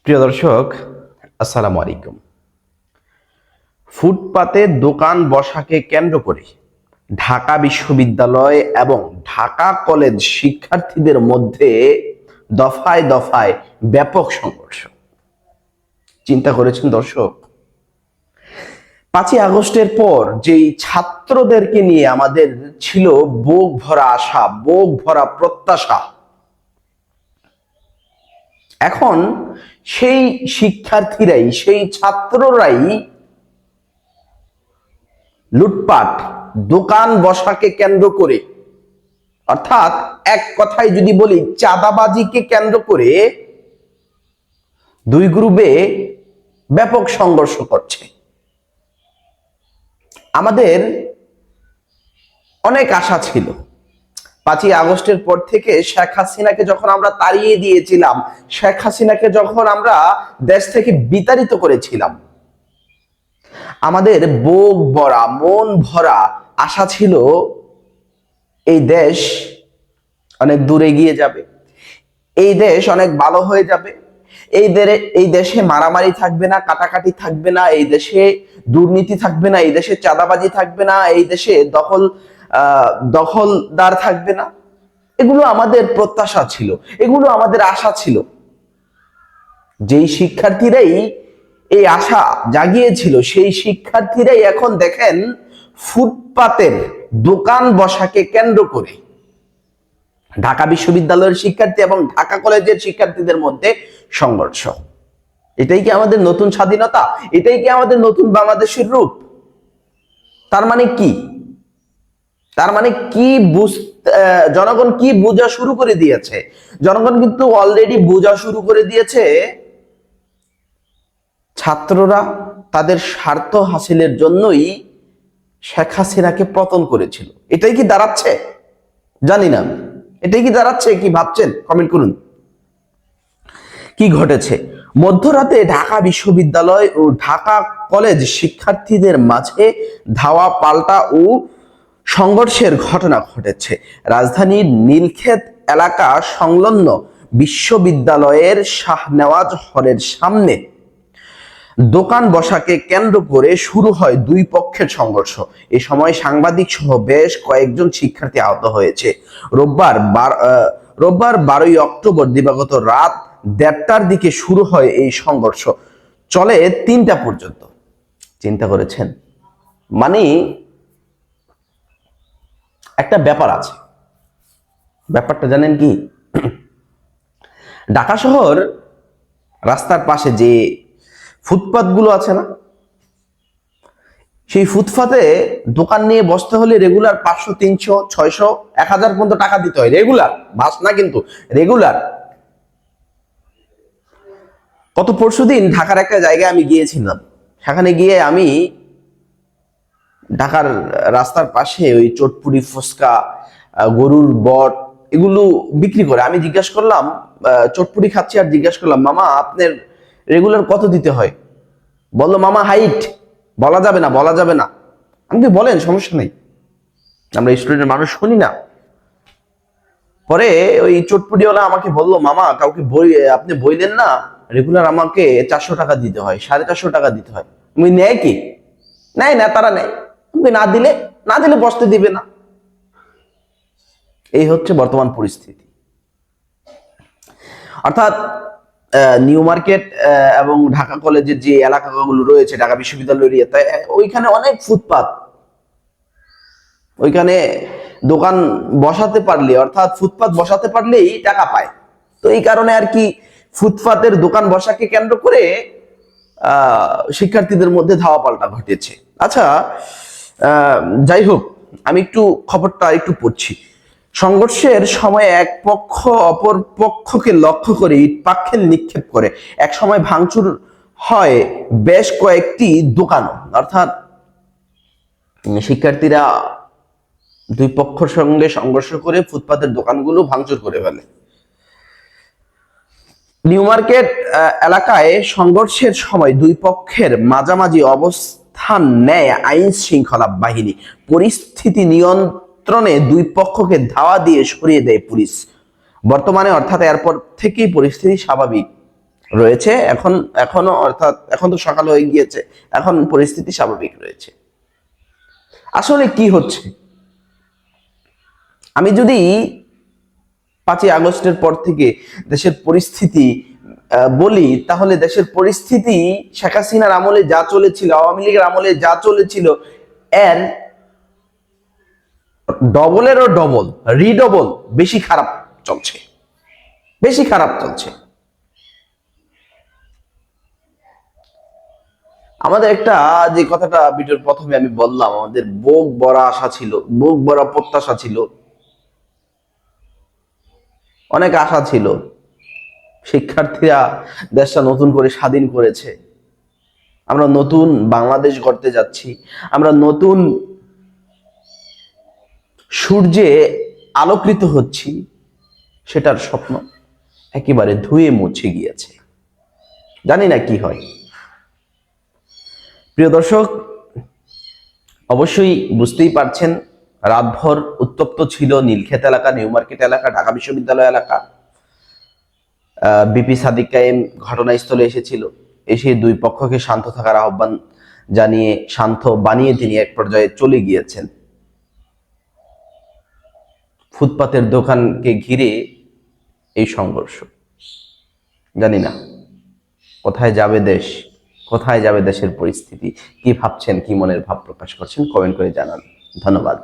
প্রিয় দর্শক, আসসালামু আলাইকুম। ফুটপাতে দোকান বসাকে কেন্দ্র করে ঢাকা বিশ্ববিদ্যালয় এবং ঢাকা কলেজ শিক্ষার্থীদের মধ্যে দফায় দফায় ব্যাপক সংঘর্ষ। চিন্তা করেছেন দর্শক, 5ই আগস্টের পর যেই ছাত্রদেরকে নিয়ে আমাদের ছিল বুক ভরা আশা, বুক ভরা প্রত্যাশা, এখন সেই শিক্ষার্থীরাই, সেই ছাত্ররাই লুটপাট, দোকান বসাকে কেন্দ্র করে, অর্থাৎ এক কথায় যদি বলি চাঁদাবাজিকে কেন্দ্র করে দুই গ্রুপে ব্যাপক সংঘর্ষ করছে। আমাদের অনেক আশা ছিল 5ই আগস্টের পর থেকে শেখ হাসিনাকে যখন আমরা তাড়িয়ে দিয়েছিলাম, শেখ হাসিনাকে যখন আমরা দেশ থেকে বিতাড়িত করেছিলাম, আমাদের বুক ভরা, মন ভরা আশা ছিল এই দেশ অনেক দূরে এগিয়ে যাবে, এই দেশ অনেক ভালো হয়ে যাবে, এই দেশে মারামারি থাকবে না, কাটাকাটি থাকবে না, এই দেশে দুর্নীতি থাকবে না, এই দেশে চাঁদাবাজি থাকবে না, এই দেশে দখলদার থাকবে না। এগুলো আমাদের প্রত্যাশা ছিল, এগুলো আমাদের আশা ছিল। যেই শিক্ষার্থীরাই এই আশা জাগিয়েছিল, সেই শিক্ষার্থীরাই এখন দেখেন ফুটপাতের দোকান বসাকে কেন্দ্র করে ঢাকা বিশ্ববিদ্যালয়ের শিক্ষার্থী এবং ঢাকা কলেজের শিক্ষার্থীদের মধ্যে সংঘর্ষ। এটাই কি আমাদের নতুন স্বাধীনতা? এটাই কি আমাদের নতুন বাংলাদেশের রূপ? তার মানে কি? তার মানে কি জনগণ কি বোঝা শুরু করে দিয়েছে? জনগণ কিন্তু অলরেডি বোঝা শুরু করে দিয়েছে ছাত্ররা তাদের স্বার্থ হাসিলের জন্যই শেখ হাসিনাকে পতন করেছিল। এটাই কি দাঁড়াচ্ছে? জানি না, এটাই কি দাঁড়াচ্ছে? কি ভাবছেন? কমেন্ট করুন। কি ঘটেছে? মধ্যরাতে ঢাকা বিশ্ববিদ্যালয় ও ঢাকা কলেজ শিক্ষার্থীদের মাঝে ধাওয়া পাল্টা ও সংঘর্ষের ঘটনা ঘটেছে। রাজধানীর নীলক্ষেত এলাকা সংলগ্ন বিশ্ববিদ্যালয়ের শাহনেওয়াজ হলের সামনে দোকান বসাকে কেন্দ্র করে শুরু হয় দুই পক্ষের সংঘর্ষ। এ সময় সাংবাদিক সহ বেশ কয়েকজন শিক্ষার্থী আহত হয়েছে। রোববার 12ই অক্টোবর দিবাগত রাত 1:30টার দিকে শুরু হয় এই সংঘর্ষ, চলে 3টা পর্যন্ত। চিন্তা করেছেন? মানে একটা ব্যাপার আছে, ব্যাপারটা জানেন কি? ঢাকা শহর রাস্তার পাশে যে ফুটপাত গুলো আছে না, সেই ফুটপাতে দোকান নিয়ে বসতে হলে রেগুলার 500, 300, 600, 1000 পর্যন্ত টাকা দিতে হয়। রেগুলার, বাস না কিন্তু, রেগুলার। গত পরশুদিন ঢাকার একটা জায়গায় আমি গিয়েছিলাম। সেখানে গিয়ে আমি ঢাকার রাস্তার পাশে ওই চটপুরি, ফুচকা, গরুর বট এগুলো বিক্রি করে। আমি জিজ্ঞাসা করলাম, চটপুরি খাচ্ছি, আর জিজ্ঞাসা করলাম, মামা আপনার রেগুলার কত দিতে হয়? বললো, মামা হাইট বলা যাবে না, বলা যাবে না। আমি কি, বলেন, সমস্যা নেই, আমরা স্টুডেন্ট মানুষ, শুনি না। পরে ওই চটপুরিওয়ালা আমাকে বললো, মামা কাউকে আপনি বইলেন না, রেগুলার আমাকে 400 টাকা দিতে হয়, 450 টাকা দিতে হয়। আমি, নেয় কি? নেয় না, তারা নেয়। তুমি না দিলে বসতে দিবে না। এই হচ্ছে বর্তমান পরিস্থিতি। অর্থাৎ নিউ মার্কেট এবং ঢাকা কলেজের যে এলাকাগুলো রয়েছে, ঢাকা বিশ্ববিদ্যালয় এরিয়াতে, ওইখানে অনেক ফুটপাত। ওইখানে দোকান বসাতে পারলে, অর্থাৎ ফুটপাত বসাতে পারলেই টাকা পায়। তো এই কারণে আর কি ফুটপাতের দোকান বসাকে কেন্দ্র করে শিক্ষার্থীদের মধ্যে ধাওয়া পাল্টা ঘটেছে। আচ্ছা, যাই হোক, আমি একটু খবরটা একটু পড়ছি। সংঘর্ষের সময় এক পক্ষ অপর পক্ষকে লক্ষ্য করে ইট পাটকেল নিক্ষেপ করে। এক সময় ভাঙচুর হয় বেশ কয়েকটি দোকানও। অর্থাৎ শিক্ষার্থীরা দুই পক্ষের সঙ্গে সংঘর্ষ করে ফুটপাতের দোকানগুলো ভাঙচুর করে ফেলে। নিউ মার্কেট এলাকায় সংঘর্ষের সময় দুই পক্ষের মাঝামাঝি অবস্থান নেয় আইন শৃঙ্খলা বাহিনী। পরিস্থিতি নিয়ন্ত্রণে দুই পক্ষকে ধাওয়া দিয়ে সরিয়ে দেয় পুলিশ। বর্তমানে, অর্থাৎ এরপর থেকেই পরিস্থিতি স্বাভাবিক। রয়েছে এখন, এখনো, অর্থাৎ এখন তো সকাল হয়ে গিয়েছে, এখন পরিস্থিতি স্বাভাবিক রয়েছে। আসলে কি হচ্ছে, আমি যদি 5ই আগস্টের পর থেকে দেশের পরিস্থিতি বলি, তাহলে দেশের পরিস্থিতি শেখ হাসিনার আমলে যা চলেছিল, আওয়ামী লীগের আমলে যা চলেছিল, এর ডবলেরও ডবল, রিডবল বেশি খারাপ চলছে, বেশি খারাপ চলছে। আমাদের একটা, যে কথাটা ভিডিওর প্রথমে আমি বললাম, আমাদের বুক ভরা আশা ছিল, বুক ভরা প্রত্যাশা ছিল, অনেক আশা ছিল। শিক্ষার্থীরা দেশটা নতুন করে স্বাধীন করেছে, আমরা নতুন বাংলাদেশ গড়তে যাচ্ছি, আমরা নতুন সূর্যে আলোকিত হচ্ছি, সেটার স্বপ্ন একেবারে ধুয়ে মুছে গিয়েছে। জানি না কি হয়। প্রিয় দর্শক, অবশ্যই বুঝতেই পারছেন, রাতভর উত্তপ্ত ছিল নীলক্ষেত এলাকা, নিউ মার্কেট এলাকা, ঢাকা বিশ্ববিদ্যালয় এলাকা। বিপি সাদিক কায়েম ঘটনাস্থলে এসেছিল, এসে দুই পক্ষকে শান্ত থাকার আহ্বান জানিয়ে, শান্ত বানিয়ে তিনি এক পর্যায়ে চলে গিয়েছেন। ফুটপাতের দোকানকে ঘিরে এই সংঘর্ষ। জানি না কোথায় যাবে দেশ, কোথায় যাবে দেশের পরিস্থিতি। কি ভাবছেন, কি মনের ভাব প্রকাশ করছেন, কমেন্ট করে জানান। ধন্যবাদ।